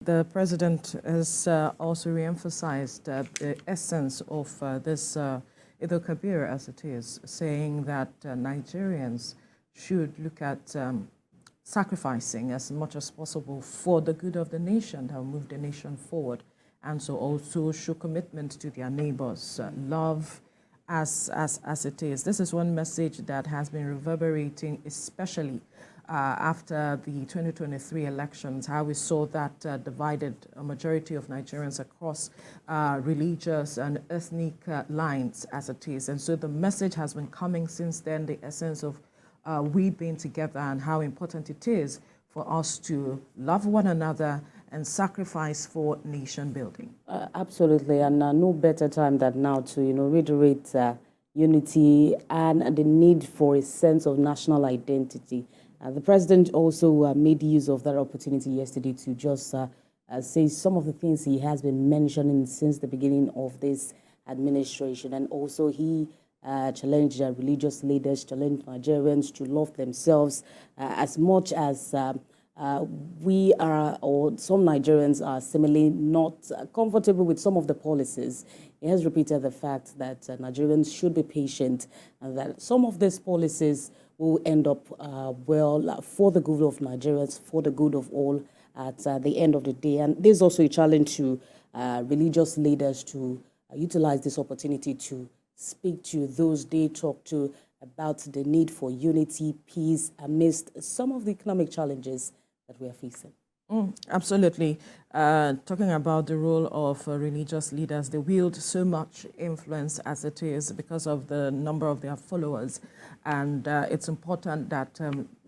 The president has also re-emphasized the essence of this Eid al-Kabir, as it is, saying that Nigerians should look at sacrificing as much as possible for the good of the nation, that will move the nation forward, and so also show commitment to their neighbors, love as it is. This is one message that has been reverberating, especially after the 2023 elections, how we saw that divided a majority of Nigerians across religious and ethnic lines, as it is. And so the message has been coming since then, the essence of we being together and how important it is for us to love one another and sacrifice for nation building. Absolutely, and no better time than now to reiterate unity and the need for a sense of national identity. The president also made use of that opportunity yesterday to just say some of the things he has been mentioning since the beginning of this administration. And also he challenged religious leaders, challenged Nigerians to love themselves as much as we are, or some Nigerians are similarly not comfortable with some of the policies. He has repeated the fact that Nigerians should be patient and that some of these policies will end up well for the good of Nigerians, for the good of all at the end of the day. And there's also a challenge to religious leaders to utilize this opportunity to speak to those they talk to about the need for unity, peace, amidst some of the economic challenges that we are facing. Absolutely. Talking about the role of religious leaders, they wield so much influence as it is because of the number of their followers. And it's important that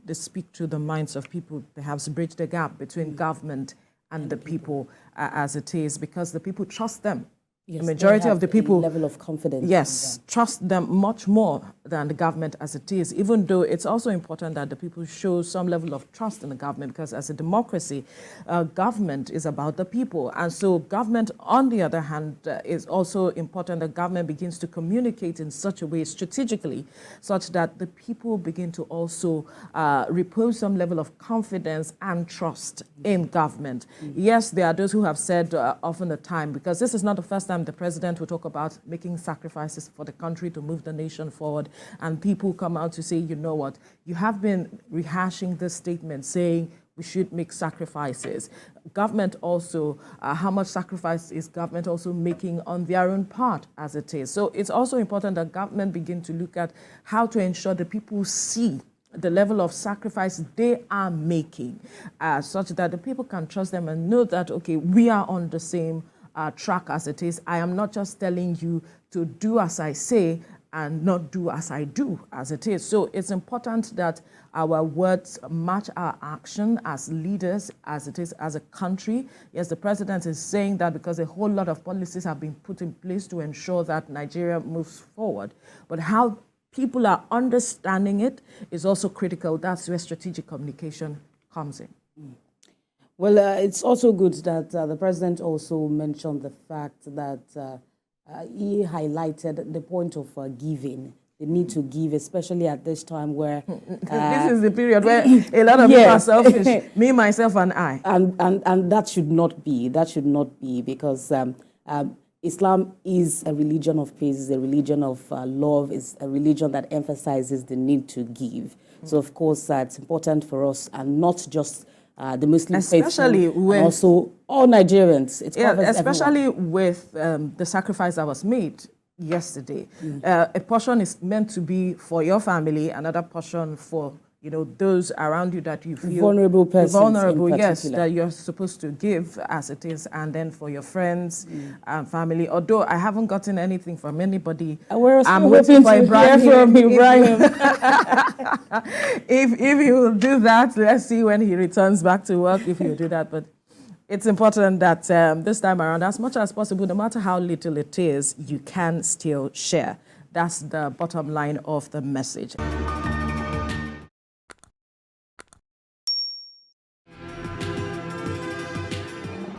they speak to the minds of people, perhaps bridge the gap between government and the people as it is, because the people trust them. Yes, the majority of the people level of confidence. Yes, trust them much more than the government as it is, even though it's also important that the people show some level of trust in the government, because as a democracy, government is about the people. And so government, on the other hand, is also important that government begins to communicate in such a way strategically, such that the people begin to also repose some level of confidence and trust in government. Yes, there are those who have said often the time, because this is not the first time the president will talk about making sacrifices for the country to move the nation forward, and people come out to say, you know what, you have been rehashing this statement saying we should make sacrifices. Government also, how much sacrifice is government also making on their own part as it is? So it's also important that government begin to look at how to ensure that people see the level of sacrifice they are making, such that the people can trust them and know that, okay, we are on the same track as it is. I am not just telling you to do as I say and not do as I do as it is. So it's important that our words match our action as leaders, as it is, as a country. Yes, the president is saying that because a whole lot of policies have been put in place to ensure that Nigeria moves forward. But how people are understanding it is also critical. That's where strategic communication comes in. Well, it's also good that the president also mentioned the fact that he highlighted the point of giving, the need to give, especially at this time where... this is the period where a lot of people are selfish, me, myself, and I. And that should not be. That should not be, because Islam is a religion of peace, is a religion of love, is a religion that emphasizes the need to give. So, of course, it's important for us, and not just the Muslim especially faithful, with, and also all Nigerians. It yeah, covers especially everyone. with the sacrifice that was made yesterday. A portion is meant to be for your family, another portion for those around you that you feel vulnerable persons, vulnerable, in yes, particular, that you're supposed to give as it is, and then for your friends and family. Although I haven't gotten anything from anybody, I'm waiting to hear from Ibrahim. If he will do that, let's see when he returns back to work if he will do that. But it's important that this time around, as much as possible, no matter how little it is, you can still share. That's the bottom line of the message.